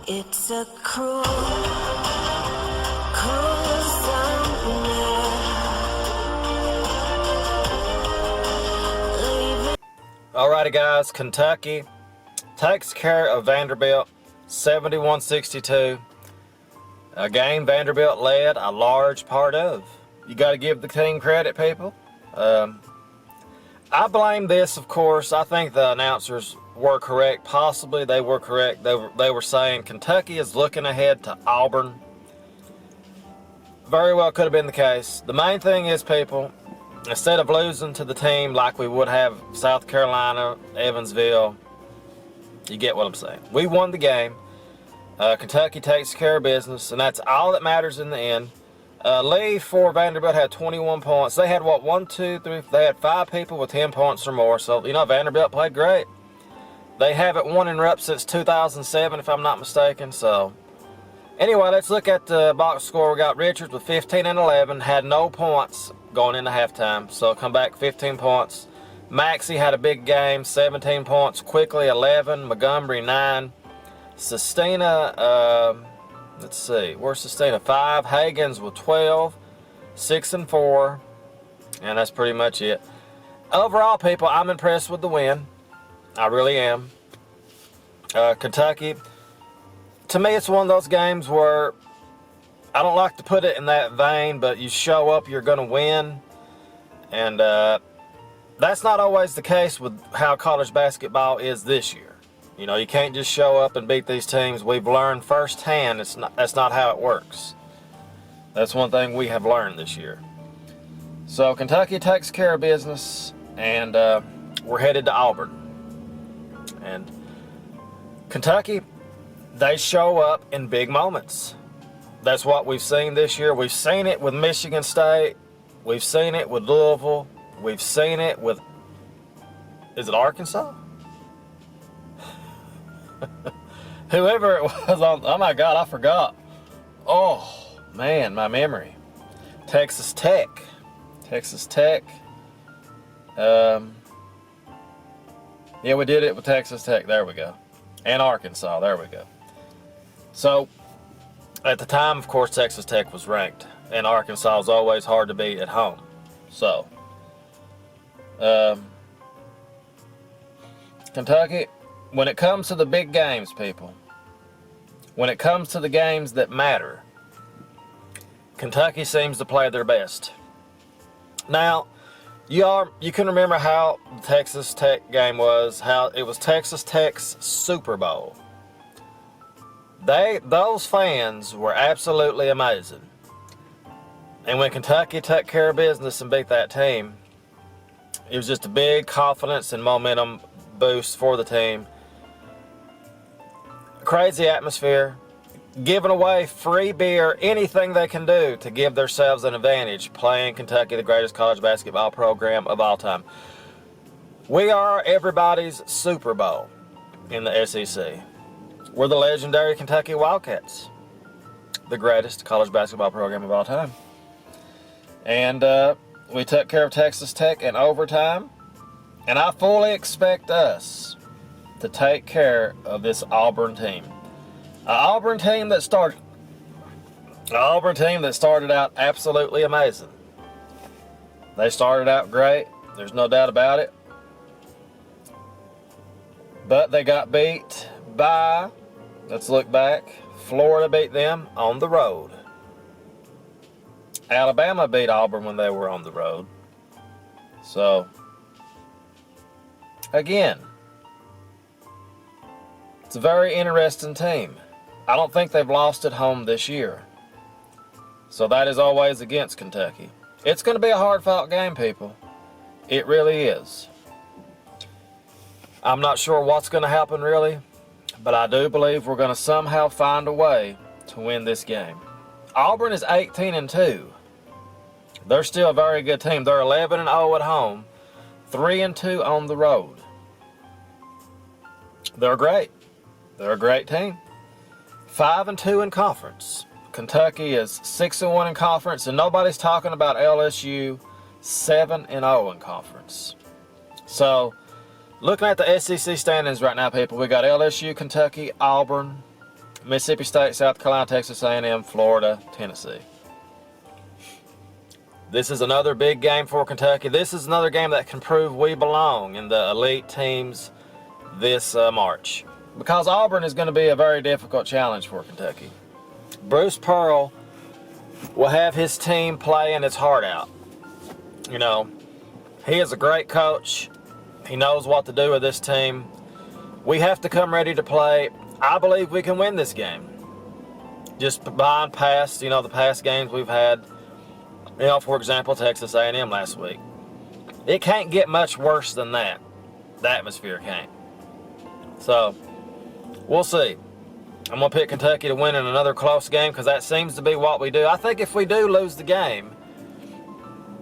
It's a cruel, cruel summer. Alrighty guys, Kentucky takes care of Vanderbilt 71-62. A game Vanderbilt led a large part of. You got to give the team credit, people. I blame this, of course. I think the announcers were correct. Possibly they were correct. They were saying Kentucky is looking ahead to Auburn. Very well could have been the case. The main thing is, people, instead of losing to the team like we would have South Carolina, Evansville, you get what I'm saying. We won the game. Kentucky takes care of business, and that's all that matters in the end. Lee for Vanderbilt had 21 points. They had, what, 1, 2, 3, they had 5 people with 10 points or more. So, you know, Vanderbilt played great. They haven't won in Rupp since 2007, if I'm not mistaken. So, anyway, let's look at the box score. We got Richards with 15 and 11, had no points going into halftime. So, come back 15 points. Maxey had a big game, 17 points. Quickly 11, Montgomery 9. Sestina, let's see, where's Sestina? 5. Hagens with 12, 6 and 4, and that's pretty much it. Overall, people, I'm impressed with the win. I really am. Kentucky, to me, it's one of those games where I don't like to put it in that vein, but you show up, you're going to win, and that's not always the case with how college basketball is this year. You know, you can't just show up and beat these teams. We've learned firsthand that's not how it works. That's one thing we have learned this year. So Kentucky takes care of business, and we're headed to Auburn. And Kentucky, they show up in big moments. That's what we've seen this year. We've seen it with Michigan State. We've seen it with Louisville. We've seen it with, is it Arkansas? Whoever it was on, oh my God, I forgot. Oh, man, my memory. Texas Tech. Yeah, we did it with Texas Tech. There we go. And Arkansas. There we go. So, at the time, of course, Texas Tech was ranked. And Arkansas was always hard to beat at home. So, Kentucky, when it comes to the big games, people, when it comes to the games that matter, Kentucky seems to play their best. Now, you can remember how the Texas Tech game was, how it was Texas Tech's Super Bowl. Those fans were absolutely amazing. And when Kentucky took care of business and beat that team, it was just a big confidence and momentum boost for the team. Crazy atmosphere, giving away free beer, anything they can do to give themselves an advantage, playing Kentucky, the greatest college basketball program of all time. We are everybody's Super Bowl in the SEC. We're the legendary Kentucky Wildcats, the greatest college basketball program of all time. And we took care of Texas Tech in overtime, and I fully expect us to take care of this Auburn team. An Auburn team that started out absolutely amazing. They started out great, there's no doubt about it. But they got beat by, let's look back, Florida beat them on the road. Alabama beat Auburn when they were on the road. So, again, it's a very interesting team. I don't think they've lost at home this year. So that is always against Kentucky. It's going to be a hard-fought game, people. It really is. I'm not sure what's going to happen, really, but I do believe we're going to somehow find a way to win this game. Auburn is 18-2. They're still a very good team. They're 11-0 at home, 3-2 on the road. They're great. They're a great team. 5-2 in conference. Kentucky is 6-1 in conference, and nobody's talking about LSU 7-0 in conference. So, looking at the SEC standings right now, people, we got LSU, Kentucky, Auburn, Mississippi State, South Carolina, Texas A&M, Florida, Tennessee. This is another big game for Kentucky. This is another game that can prove we belong in the elite teams this March. Because Auburn is going to be a very difficult challenge for Kentucky. Bruce Pearl will have his team playing its heart out. You know, he is a great coach. He knows what to do with this team. We have to come ready to play. I believe we can win this game. Just behind past, the past games we've had. For example, Texas A&M last week. It can't get much worse than that. The atmosphere can't. So, we'll see. I'm going to pick Kentucky to win in another close game because that seems to be what we do. I think if we do lose the game,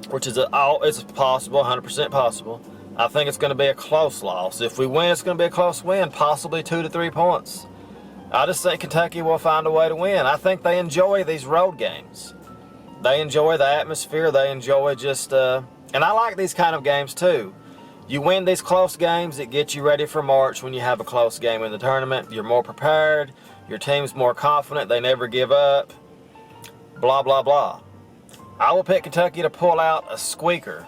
which is it's possible, 100% possible, I think it's going to be a close loss. If we win, it's going to be a close win, possibly 2 to 3 points. I just think Kentucky will find a way to win. I think they enjoy these road games. They enjoy the atmosphere. They enjoy just, and I like these kind of games too. You win these close games, it gets you ready for March when you have a close game in the tournament. You're more prepared. Your team's more confident. They never give up. Blah, blah, blah. I will pick Kentucky to pull out a squeaker.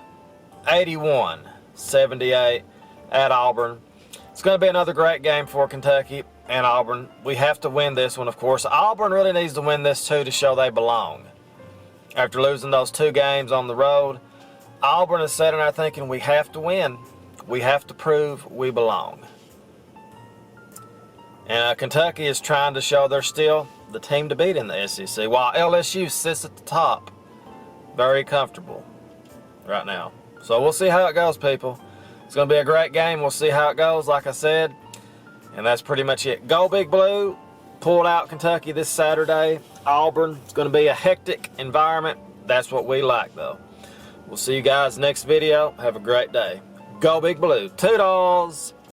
81-78 at Auburn. It's going to be another great game for Kentucky and Auburn. We have to win this one, of course. Auburn really needs to win this too to show they belong. After losing those 2 games on the road, Auburn is sitting there thinking we have to win. We have to prove we belong. And Kentucky is trying to show they're still the team to beat in the SEC, while LSU sits at the top. Very comfortable right now. So we'll see how it goes, people. It's going to be a great game. We'll see how it goes, like I said. And that's pretty much it. Go Big Blue. Pulled out Kentucky this Saturday. Auburn. It's going to be a hectic environment. That's what we like, though. We'll see you guys next video. Have a great day. Go Big Blue. Toodles!